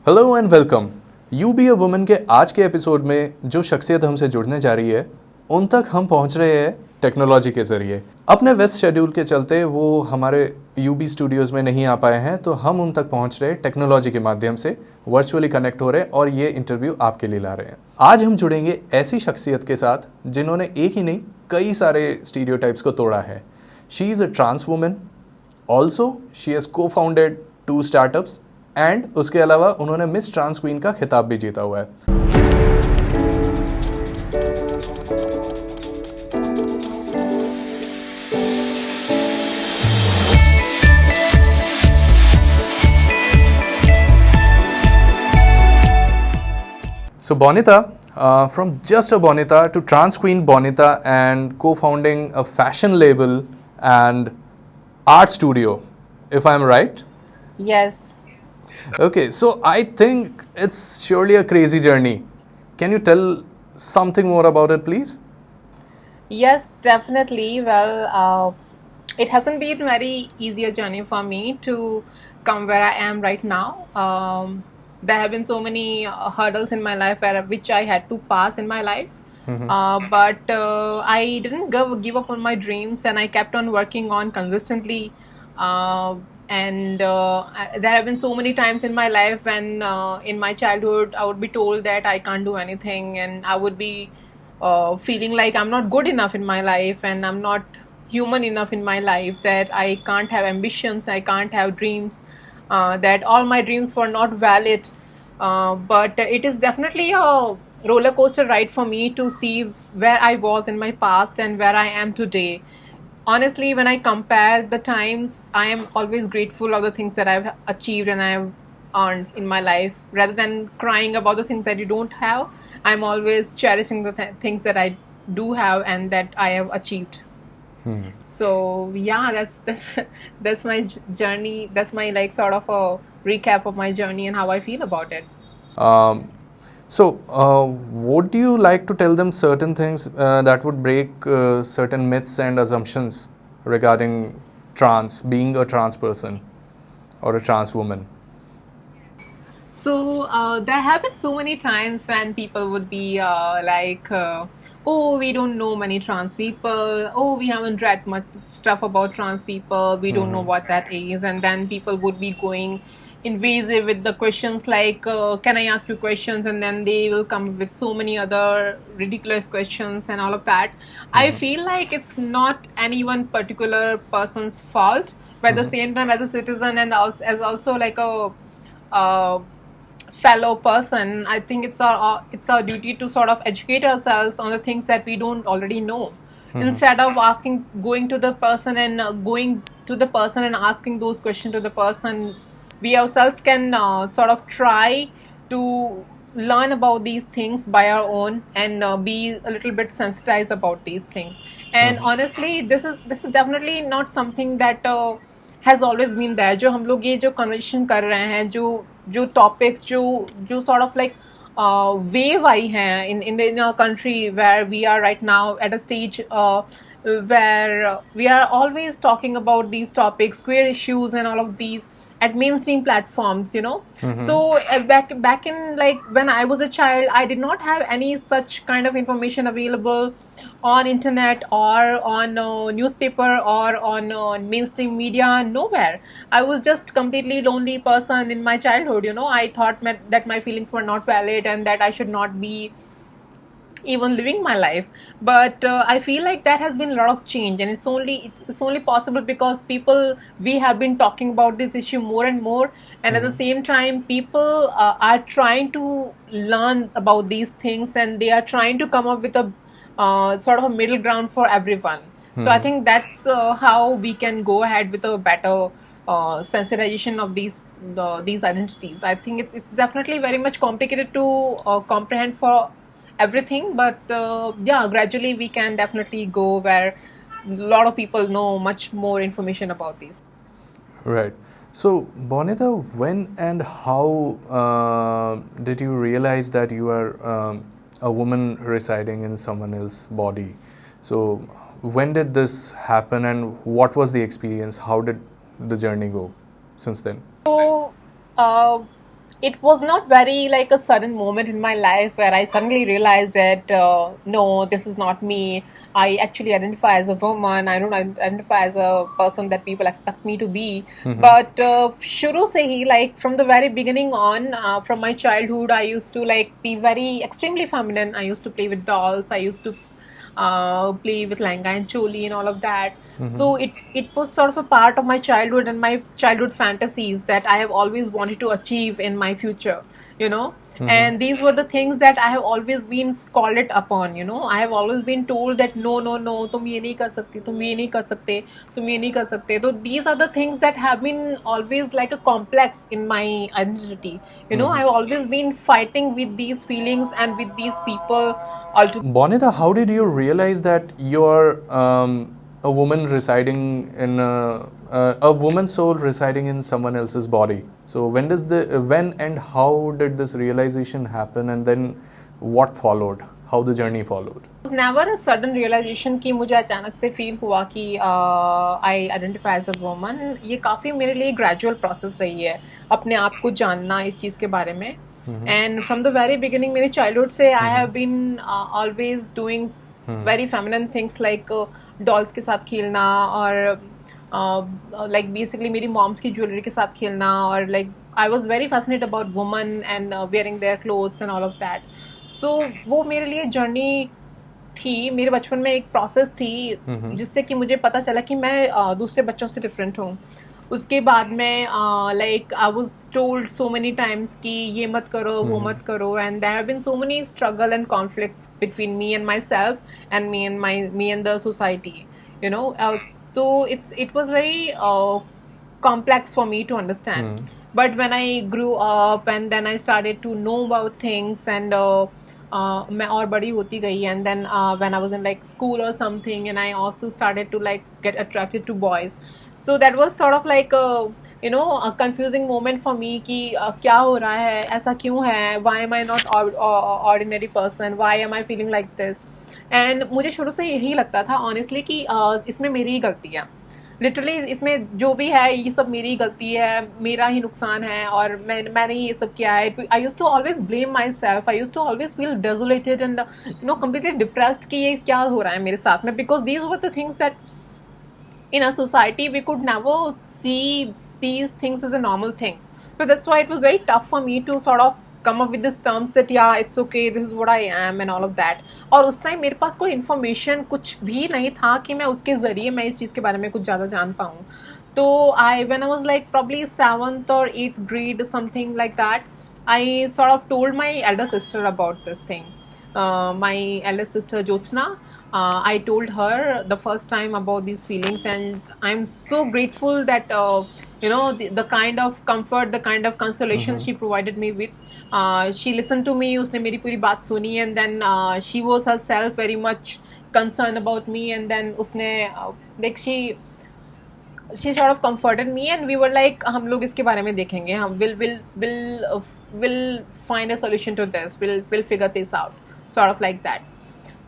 Hello and welcome. You be a woman के आज के एपिसोड में जो शख्सियत हमसे जुड़ने जा रही है उन तक हम पहुंच रहे हैं टेक्नोलॉजी के ज़रिए। अपने व्यस्त शेड्यूल के चलते वो हमारे यू बी स्टूडियोज़ में नहीं आ पाए हैं, तो हम उन तक पहुंच रहे टेक्नोलॉजी के माध्यम से, वर्चुअली कनेक्ट हो रहे हैं और ये इंटरव्यू आपके लिए ला रहे हैं। आज हम जुड़ेंगे ऐसी शख्सियत के साथ जिन्होंने एक ही नहीं कई सारे स्टीरियोटाइप्स को तोड़ा है। She is a trans woman, also she has cofounded 2 startups and उसके अलावा उन्होंने मिस ट्रांस क्वीन का खिताब भी जीता हुआ है। So Bonita, from just a Bonita to trans queen Bonita and co-founding a fashion label and art studio, if I'm right. Yes. Okay, so I think it's surely a crazy journey. Can you tell something more about it, please? Yes, definitely. Well, it hasn't been very easier journey for me to come where I am right now. There have been so many hurdles in my life which I had to pass in my life. But I didn't give up on my dreams, and I kept on working on consistently. And there have been so many times in my life when in my childhood I would be told that I can't do anything, and I would be feeling like I'm not good enough in my life and I'm not human enough in my life, that I can't have ambitions, I can't have dreams, that all my dreams were not valid. But it is definitely a roller coaster ride for me to see where I was in my past and where I am today. Honestly, when I compare the times, I am always grateful of the things that I've achieved and I've earned in my life. Rather than crying about the things that you don't have, I'm always cherishing the things that I do have and that I have achieved. So yeah, that's my journey. That's my like sort of a recap of my journey and how I feel about it. Would you like to tell them certain things that would break certain myths and assumptions regarding being a trans person or a trans woman? So there have been so many times when people would be oh, we don't know many trans people. Oh, we haven't read much stuff about trans people. We don't know what that is. And then people would be going invasive with the questions like, can I ask you questions? And then they will come with so many other ridiculous questions and all of that. I feel like it's not any one particular person's fault, but at the same time, as a citizen and as also like a fellow person, I think it's our duty to sort of educate ourselves on the things that we don't already know. Instead of going to the person and going to the person and asking those questions to the person, we ourselves can sort of try to learn about these things by our own and be a little bit sensitized about these things. And honestly, this is definitely not something that has always been there. जो हम लोग ये जो conversation कर रहे हैं, जो topics जो sort of like wave आई हैं in our country, where we are right now at a stage where we are always talking about these topics, queer issues and all of these at mainstream platforms, so back in like when I was a child, I did not have any such kind of information available on internet or on newspaper or on mainstream media. Nowhere. I was just completely lonely person in my childhood. I thought that my feelings were not valid and that I should not be even living my life. But I feel like that has been a lot of change, and it's only possible because we have been talking about this issue more and more, and at the same time people are trying to learn about these things, and they are trying to come up with a sort of a middle ground for everyone. So I think that's how we can go ahead with a better sensitization of these identities. I think it's definitely very much complicated to comprehend for everything, but yeah, gradually we can definitely go where a lot of people know much more information about these. Right. So, Bonita, when and how did you realize that you are a woman residing in someone else's body? So, when did this happen and what was the experience? How did the journey go since then? So uh, it was not very like a sudden moment in my life where I suddenly realized that no, this is not me. I actually identify as a woman. I don't identify as a person that people expect me to be. But shuru se hi, like from the very beginning on, from my childhood, I used to like be very extremely feminine. I used to play with dolls. I used to play with langa and choli and all of that. So it was sort of a part of my childhood and my childhood fantasies that I have always wanted to achieve in my future, you know. And these were the things that I have always been scolded upon, you know. I have always been told that no, no, no, तुम ये नहीं कर सकती, तुम ये नहीं कर सकते, तुम ये नहीं कर सकते. So these are the things that have been always like a complex in my identity. You know, I've always been fighting with these feelings and with these people altogether. Bonita, how did you realize that you're a woman residing in a woman's soul residing in someone else's body? So when and how did this realization happen, and then what followed? How the journey followed? It was never a sudden realization कि मुझे अचानक से feel हुआ कि I identify as a woman. ये काफ़ी मेरे लिए gradual process रही है अपने आप को जानना इस चीज़ के बारे में. And from the very beginning मेरे childhood से I have been always doing very feminine things like dolls के साथ खेलना और like basically मेरी moms की jewelry के साथ खेलना और like I was very fascinated about women and wearing their clothes and all of that. So वो मेरे लिए journey थी. मेरे बचपन में एक प्रोसेस थी जिससे कि मुझे पता चला कि मैं दूसरे बच्चों से डिफरेंट हूँ. उसके बाद में like I was told so many times कि ये मत करो वो मत करो and there have been so many struggle and conflicts between me and my self and me and the society, you know. So it was very complex for me to understand. But when I grew up and then I started to know about things and मैं और बड़ी होती गई and then when I was in like school or something and I also started to like get attracted to boys. So that was sort of like a confusing moment for me कि क्या हो रहा है, ऐसा क्यों है, why am I not ordinary person, why am I feeling like this. And मुझे शुरू से यही लगता था ऑनेस्टली कि इसमें मेरी ही गलती है. लिटरली इसमें जो भी है ये सब मेरी गलती है, मेरा ही नुकसान है और मैंने ही ये सब किया है. I used to always blame myself. I used to always feel desolated and completely depressed कि ये क्या हो रहा है मेरे साथ में, because these were the things that in a society we could never see these things as a normal things. So that's why it was very tough for me to sort of come up with these terms that yeah it's okay, this is what I am and all of that. और उस time मेरे पास कोई information कुछ भी नहीं था कि मैं उसके ज़रिए मैं इस चीज़ के बारे में कुछ ज़्यादा जान पाऊँ. तो when I was like probably 7th or 8th grade something like that, I sort of told my elder sister about this thing. My elder sister Jyotsna, I told her the first time about these feelings and I'm so grateful that the kind of comfort, the kind of consolation she provided me with. She listened to me, उसने मेरी पूरी बात सुनी and then she was herself very much concerned about me and then उसने like she sort of comforted me and we were like हम लोग इसके बारे में देखेंगे, हम will find a solution to this, we'll figure this out, sort of like that.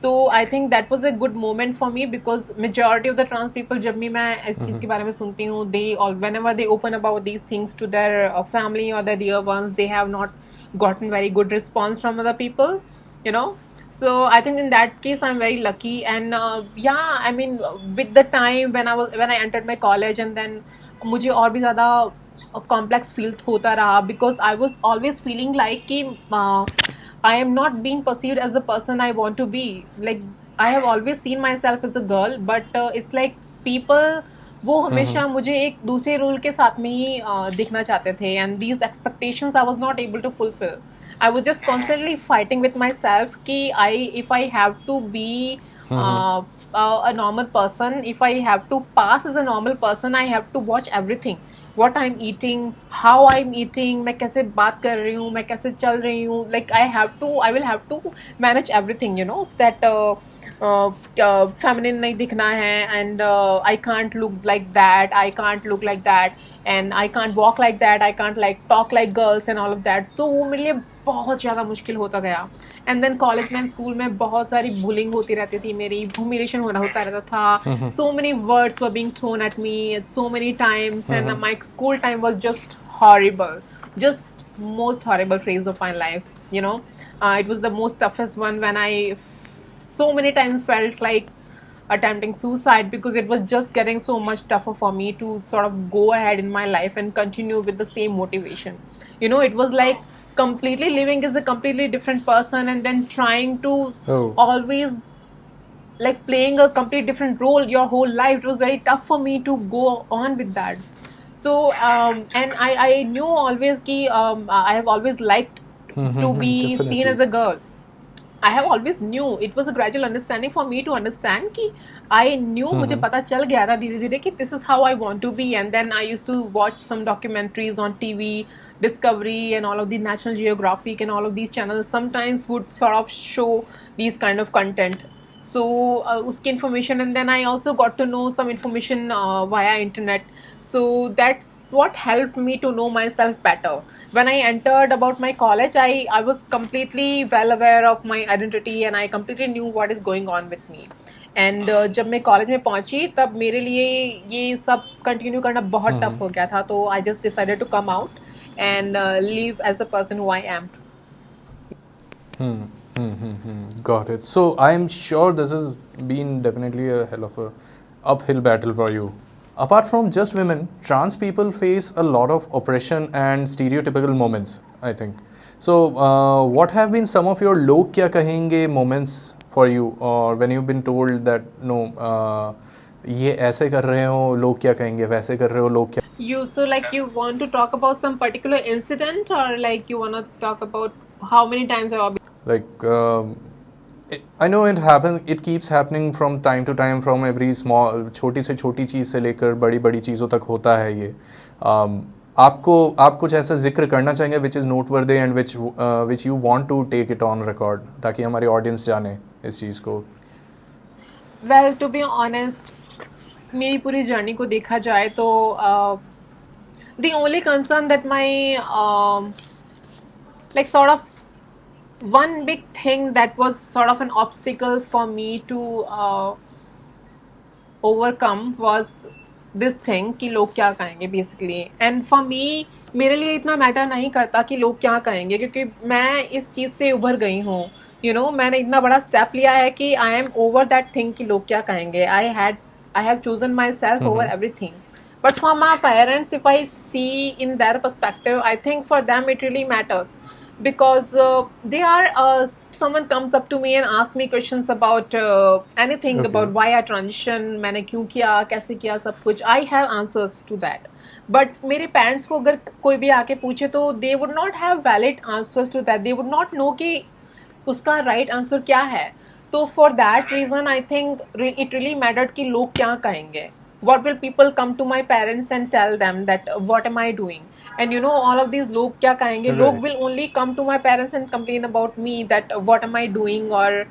तो I think that was a good moment for me because majority of the trans people जब भी मैं इस चीज़ के बारे में सुनती हूँ they whenever they open about these things to their family और their dear ones they have not gotten very good response from other people, you know. So I think in that case I'm very lucky and I mean with the time when I entered my college and then मुझे और भी ज़्यादा complex feel होता रहा because I was always feeling like कि I am not being perceived as the person I want to be. Like I have always seen myself as a girl, but it's like people वो हमेशा मुझे एक दूसरे role के साथ में ही दिखना चाहते थे and these expectations I was not able to fulfill. I was just constantly fighting with myself कि if I have to be a normal person, if I have to pass as a normal person, I have to watch everything. What I'm eating, how I'm eating, मैं कैसे बात कर रही हूँ, मैं कैसे चल रही हूँ, like I will have to manage everything, you know, that feminine नहीं दिखना है and I can't look like that, I can't look like that and I can't walk like that, I can't like talk like girls and all of that. तो वो मेरे लिए बहुत ज़्यादा मुश्किल होता गया. एंड देन कॉलेज में स्कूल में बहुत सारी बुलिंग होती रहती थी, मेरी ह्यूमिलेशन होता रहता था. So many words were being thrown at me so many times and my school time was just horrible, just most horrible phase of my life. You know, it was the most toughest one when I so many times felt like attempting suicide because it was just getting so much tougher for me to sort of go ahead in my life and continue with the same motivation. You know, it was like completely living as a completely different person and then trying to Oh. always like playing a complete different role your whole life. It was very tough for me to go on with that. So and I knew always ki I have always liked to be seen Definitely. as a girl. I have always knew. It was a gradual understanding for me to understand कि I knew मुझे पता चल गया था धीरे धीरे कि this is how I want to be. And then I used to watch some documentaries on TV, Discovery and all of the National Geographic and all of these channels sometimes would sort of show these kind of content. So uski information, and then I also got to know some information via internet. So that's what helped me to know myself better. When I entered about my college, I was completely well aware of my identity and I completely knew what is going on with me. And जब मैं college में पहुंची तब मेरे लिए ये सब continue करना बहुत टफ हो गया था, तो I just decided to come out and live as the person who I am. Got it. So I am sure this has been definitely a hell of a uphill battle for you. Apart from just women, trans people face a lot of oppression and stereotypical moments, I think. So what have been some of your log kya kahenge moments for you, or when you've been told that no, ये ऐसे कर रहे हो लोग क्या कहेंगे, वैसे कर रहे हो लोग क्या. You so like you want to talk about some particular incident, or like you want to talk about how many times have I been. Like I know it happens, it keeps happening from time to time, from every small छोटी से छोटी चीज़ से लेकर बड़ी बड़ी चीज़ों तक होता है ये. आपको आप कुछ ऐसा जिक्र करना चाहेंगे which is not worthy and which you want to take it on record, ताकि हमारी ऑडियंस जाने इस चीज़ को. Well, to be honest, मेरी पूरी जर्नी को देखा जाए तो the only concern that my like sort of one big thing that was sort of an obstacle for me to overcome was this thing कि लोग क्या कहेंगे basically. And for me, मेरे लिए इतना मैटर नहीं करता कि लोग क्या कहेंगे, क्योंकि मैं इस चीज़ से उभर गई हूँ. You know, मैंने इतना बड़ा स्टेप लिया है कि I am over that thing कि लोग क्या कहेंगे. I have chosen myself over everything. But for my parents, if I see in their perspective, I think for them it really matters, because they are someone comes up to me and asks me questions about anything, Okay. about why I transition, मैंने क्यों किया, कैसे किया, सब कुछ. I have answers to that. But मेरे parents को अगर कोई भी आके पूछे तो they would not have valid answers to that. They would not know कि उसका right answer क्या है. तो for that reason I think it really mattered कि लोग क्या कहेंगे. What will people come to my parents and tell them that what am I doing? And you know, all of these log kya kahenge, Right. log will only come to my parents and complain about me that what am I doing, or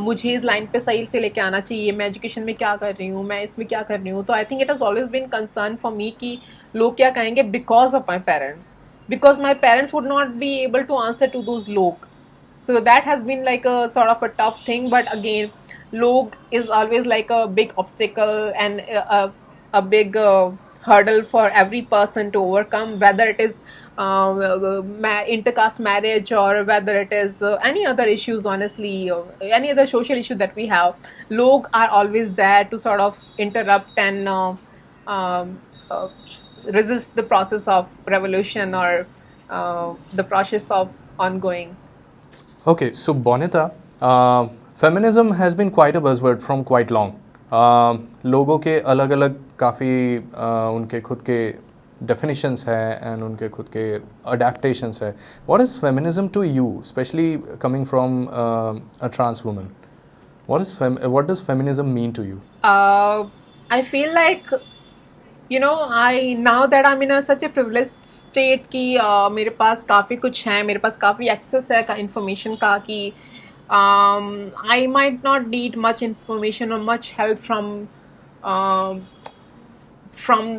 मुझे इस line पे सही से लेके आना चाहिए, मैं education में क्या कर रही हूँ, मैं इसमें क्या कर रही हूँ. तो I think it has always been concern for me कि लोग क्या कहेंगे because of my parents, because my parents would not be able to answer to those log. So that has been like a sort of a tough thing. But again, log is always like a big obstacle and a big hurdle for every person to overcome, whether it is intercaste marriage, or whether it is any other issues, honestly, or any other social issue that we have. Log are always there to sort of interrupt and uh, resist the process of revolution, or the process of ongoing. Okay, so Bonita, feminism has been quite a buzzword from quite long. लोगों के अलग अलग काफ़ी उनके खुद के definitions है and उनके खुद के adaptations है. What is feminism to you, especially coming from a trans woman? What does feminism mean to you? I feel like, you know, now that I'm in such a privileged state कि मेरे पास काफ़ी कुछ है, मेरे पास काफ़ी access है information का कि I might not need much information or much help from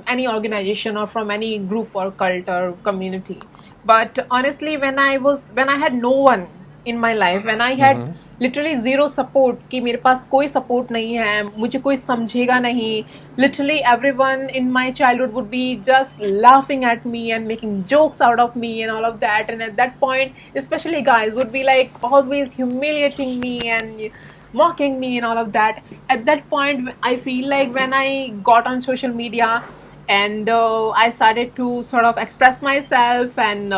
any organization or from any group or cult or community. But honestly, when I had no one in my life when I had literally zero support, कि मेरे पास कोई support नहीं है, मुझे कोई समझेगा नहीं. Literally everyone in my childhood would be just laughing at me and making jokes out of me and all of that. And at that point, especially guys would be like always humiliating me and mocking me and all of that. At that point, I feel like when I got on social media and I started to sort of express myself and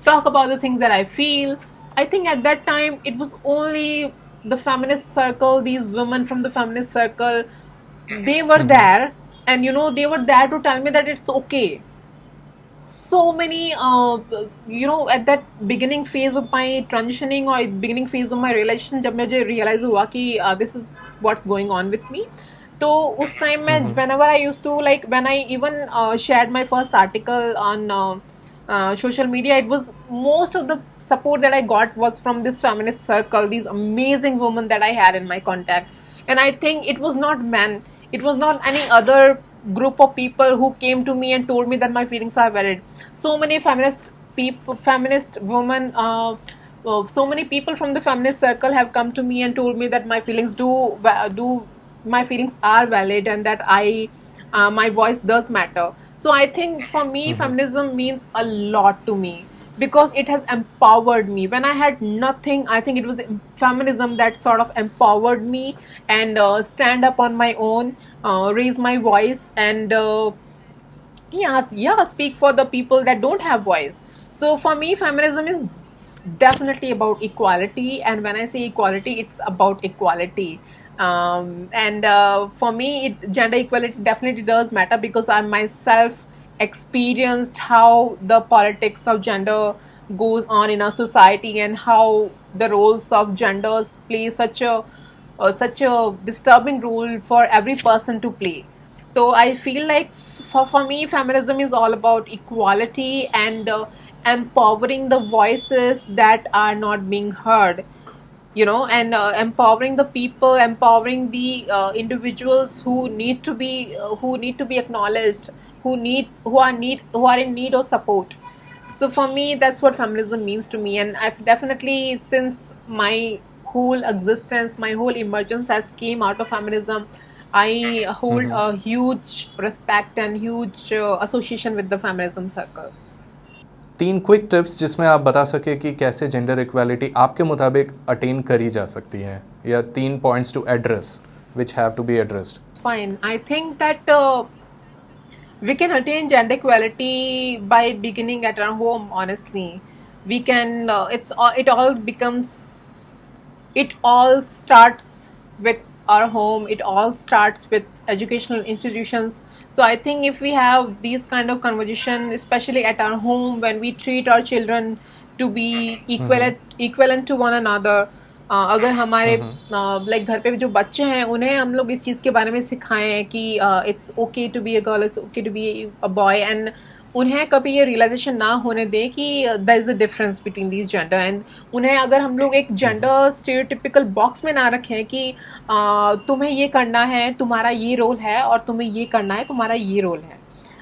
talk about the things that I feel. I think at that time it was only the feminist circle, these women from the feminist circle, they were there, and they were there to tell me that it's okay. So many at that beginning phase of my transitioning or beginning phase of my relation, जब मुझे realize हुआ कि this is what's going on with me. तो उस time में whenever I used to, like when I even shared my first article on social media, it was most of the support that I got was from this feminist circle, these amazing women that I had in my contact. And I think it was not men, it was not any other group of people who came to me and told me that my feelings are valid. So many feminist people, feminist women, so many people from the feminist circle have come to me and told me that my feelings do my feelings are valid, and that I my voice does matter. So I think for me, feminism means a lot to me because it has empowered me. When I had nothing, I think it was feminism that sort of empowered me and stand up on my own, raise my voice, and yeah, speak for the people that don't have voice. So for me, feminism is definitely about equality, and when I say equality, it's about equality. And for me, gender equality definitely does matter because I myself experienced how the politics of gender goes on in our society and how the roles of genders play such a disturbing role for every person to play. So I feel like for me, feminism is all about equality and empowering the voices that are not being heard, and empowering the people, empowering the individuals who need to be acknowledged, who are in need of support. So for me, that's what feminism means to me, and I've definitely, since my whole existence, my whole emergence has came out of feminism, I hold a huge respect and huge association with the feminism circle. 3 quick tips जिसमें आप बता सके कि कैसे gender equality आपके मुताबिक attain करी जा सकती है, या 3 points to address which have to be addressed. Fine. I think that we can attain gender equality by beginning at our home. Honestly, we can. It all starts with our home. It all starts with educational institutions. So I think if we have these kind of conversation, especially at our home, when we treat our children to be equivalent to one another, अगर हमारे like घर पे जो बच्चे हैं उन्हें हम लोग इस चीज़ के बारे में सिखाएं कि it's okay to be a girl, it's okay to be a boy, and उन्हें कभी ये रियलाइजेशन ना होने दें कि there is a difference between these gender. And उन्हें अगर हम लोग एक जेंडर स्टीरियोटिपिकल बॉक्स में ना रखें कि तुम्हें ये करना है, तुम्हारा ये रोल है, और तुम्हें ये करना है, तुम्हारा ये रोल है.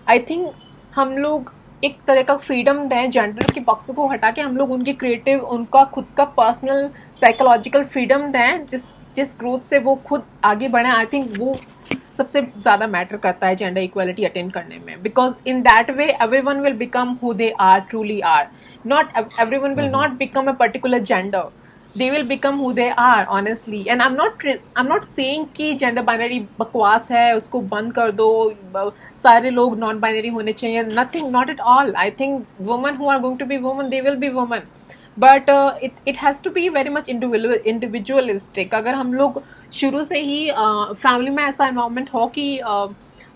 आई थिंक हम लोग एक तरह का फ्रीडम दें, जेंडर के बॉक्स को हटा के हम लोग उनकी क्रिएटिव, उनका खुद का पर्सनल साइकोलॉजिकल फ्रीडम दें, जिस ग्रोथ से वो खुद आगे बढ़े. आई थिंक वो सबसे ज़्यादा मैटर करता है जेंडर इक्वालिटी अटेन करने में, because in that way everyone will become who they truly are आर. नॉट everyone will not become a particular gender. They will become who they are, honestly. And I'm not saying कि gender binary बकवास है, उसको बंद कर दो, सारे लोग non binary होने चाहिए. Nothing, not at all. I think women who are going to be women, they will be women. But it has to be very much individualistic. अगर हम लोग शुरू से ही फैमिली में ऐसा इन्वायरमेंट हो कि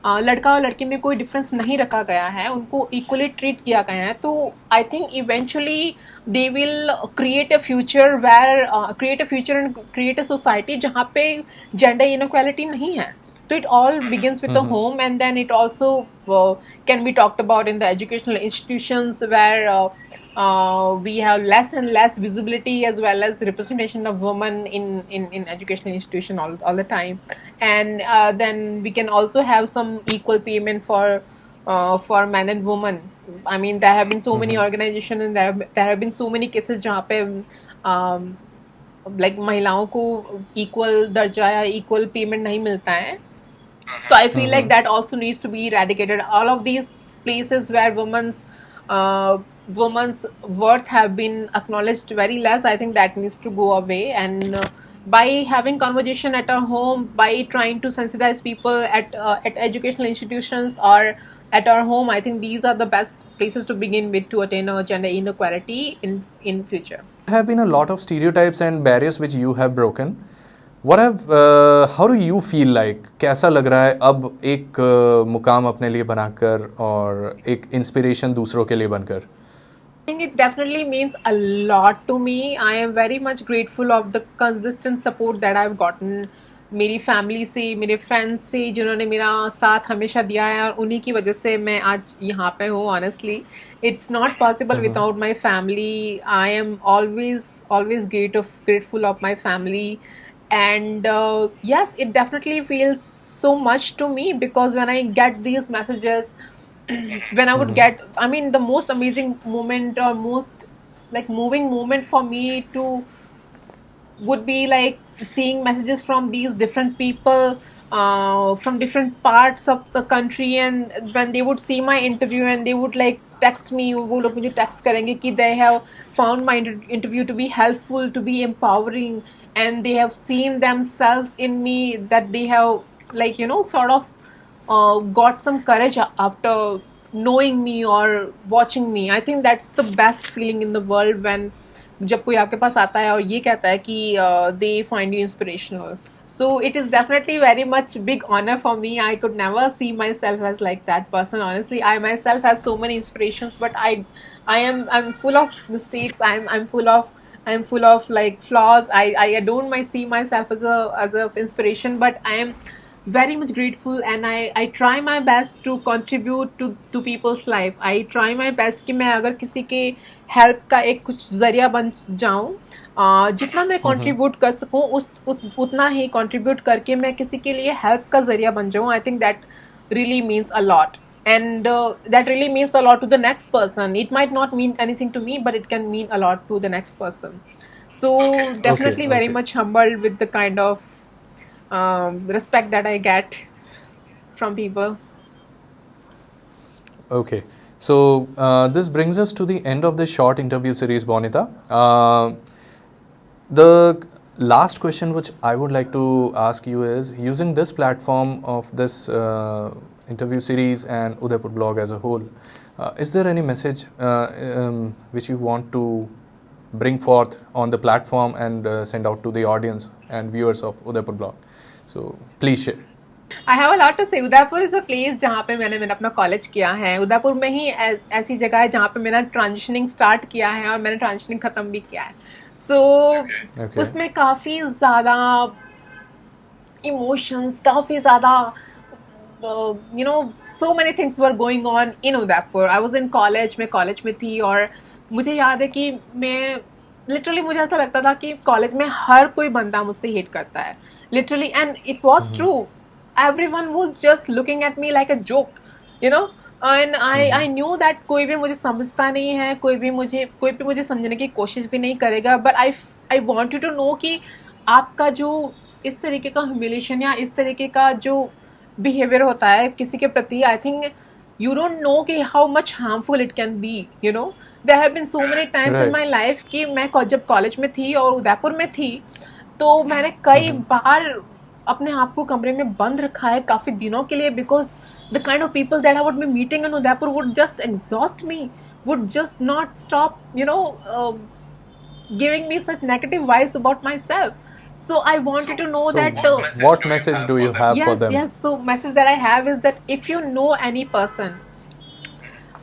लड़का और लड़की में कोई डिफरेंस नहीं रखा गया है, उनको इक्वली ट्रीट किया गया है, तो I think eventually they will create a future and create a society जहाँ पे जेंडर इनइक्वालिटी नहीं है. So it all begins with the home, and then it also can be talked about in the educational institutions where we have less and less visibility as well as the representation of women in educational institution all the time. And then we can also have some equal payment for men and women. I mean, there have been so many organizations, and there have been so many cases जहाँ पे like महिलाओं को equal दर्जा या equal payment नहीं मिलता है. So I feel like that also needs to be eradicated. All of these places where women's worth have been acknowledged very less, I think that needs to go away. And by having conversation at our home, by trying to sensitize people at educational institutions or at our home, I think these are the best places to begin with to attain a gender inequality in future. There have been a lot of stereotypes and barriers which you have broken. How do you feel like? कैसा लग रहा है अब एक मुकाम अपने लिए बनाकर और एक इंस्पिरेशन दूसरों के लिए बनकर? I think it definitely means a lot to me. I am very much grateful of the consistent support that I've gotten. मेरी फैमिली से, मेरे फ्रेंड्स से, जिन्होंने मेरा साथ हमेशा दिया है, और उन्हीं की वजह से मैं आज यहाँ पे हूँ. Honestly it's not possible without my family. I am always grateful of my family. And yes, it definitely feels so much to me, because when I get these messages, when I would get, I mean, the most amazing moment or most like moving moment for me to would be like seeing messages from these different people from different parts of the country, and when they would see my interview and they would like text me, वो लोग मुझे text करेंगे कि they have found my interview to be helpful, to be empowering, and they have seen themselves in me, that they have like, you know, sort of got some courage after knowing me or watching me. I think that's the best feeling in the world, when जब कोई आपके पास आता है और ये कहता है कि they find you inspirational. So it is definitely very much big honor for me. I could never see myself as like that person. Honestly, I myself have so many inspirations, but I'm full of mistakes. I'm full of like flaws. I don't see myself as a inspiration, but I am very much grateful, and I try my best to contribute to people's life. I try my best कि मैं अगर किसी के help का एक कुछ जरिया बन जाऊं, जितना मैं कंट्रीब्यूट कर सकूं उतना ही कंट्रीब्यूट करके मैं किसी के लिए हेल्प का जरिया बन जाऊं. आई think that really means a lot, and that really means a lot to the next person. It might not mean anything to me, but it can mean a lot to the next person. So definitely very much humbled with the kind of respect that I get from people. Okay, so this brings us to the end of this short interview series, Bonita. The last question which I would like to ask you is, using this platform of this interview series and Udaipur blog as a whole, is there any message which you want to bring forth on the platform and send out to the audience and viewers of Udaipur blog? So please share. I have a lot to say. Udaipur is a place जहाँ पे मैंने अपना college किया है. उदयपुर में ही ऐसी जगह है जहाँ पे मैंने ट्रांजिशनिंग स्टार्ट किया है और मैंने ट्रांजिशनिंग खत्म भी किया है. So उसमें काफ़ी ज़्यादा इमोशंस, काफ़ी ज़्यादा you know, so many things were going on in Udaipur. I was in college, मैं कॉलेज में थी, और मुझे याद है कि मैं लिटरली, मुझे ऐसा लगता था कि कॉलेज में हर कोई बंदा मुझसे हेट करता है, literally. And it was true. everyone was just looking at me like a joke, you know. And I knew that कोई भी मुझे समझता नहीं है, कोई भी मुझे समझने की कोशिश भी नहीं करेगा. but I want you to know कि आपका जो इस तरीके का ह्यूमिलेशन या इस तरीके का जो बिहेवियर होता है किसी के प्रति, I think you don't know कि how much harmful it can be, you know. There have been so many times in my life कि मैं जब कॉलेज में थी और उदयपुर में थी, तो मैंने कई बार अपने आप को कमरे में बंद रखा है काफ़ी दिनों के लिए, because the kind of people that I would be meeting in Udaipur would just exhaust me, would just not stop, you know, giving me such negative vibes about myself. So I wanted to know that what message do you have for them? Yes, so message that I have is that if you know any person,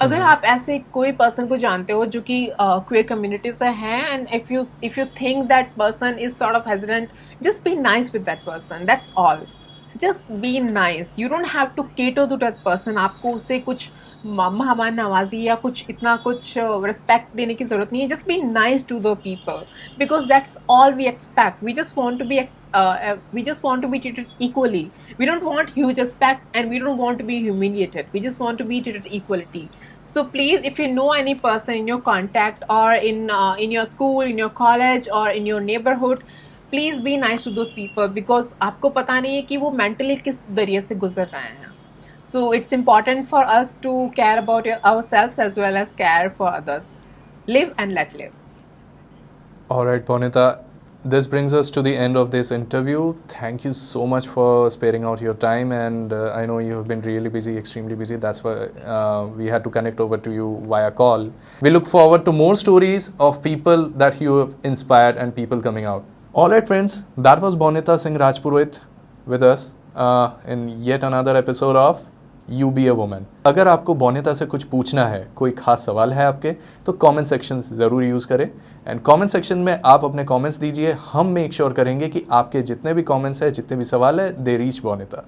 अगर आप ऐसे कोई person को जानते हो जो कि queer community से है, and if you think that person is sort of hesitant, just be nice with that person, that's all. just be nice. You don't have to cater to that person. आपको उससे कुछ मेहमान नवाजी या कुछ इतना कुछ respect देने की ज़रूरत नहीं है. Just be nice to the people, because that's all we expect. We just want to be treated equally. We don't want huge respect, and we don't want to be humiliated. We just want to be treated equality. So please, if you know any person in your contact, or in your school, in your college, or in your neighborhood, please be nice to those people, because आपको पता नहीं है कि वो mentally किस दरिया से गुजर रहे हैं. So it's important for us to care about our self as well as care for others. Live and let live. All right, Bonita, this brings us to the end of this interview. Thank you so much for sparing out your time, and I know you have been really busy, extremely busy. That's why we had to connect over to you via call. We look forward to more stories of people that you have inspired and people coming out. All right, friends, that was Bonita Singh Rajpurohit with us in yet another episode of You Be a Woman. अगर आपको Bonita से कुछ पूछना है, कोई खास सवाल है आपके, तो कमेंट सेक्शन ज़रूर यूज़ करें. एंड कमेंट सेक्शन में आप अपने कमेंट्स दीजिए. हम मेक श्योर करेंगे कि आपके जितने भी कमेंट्स हैं, जितने भी सवाल है, दे रीच बोनिता.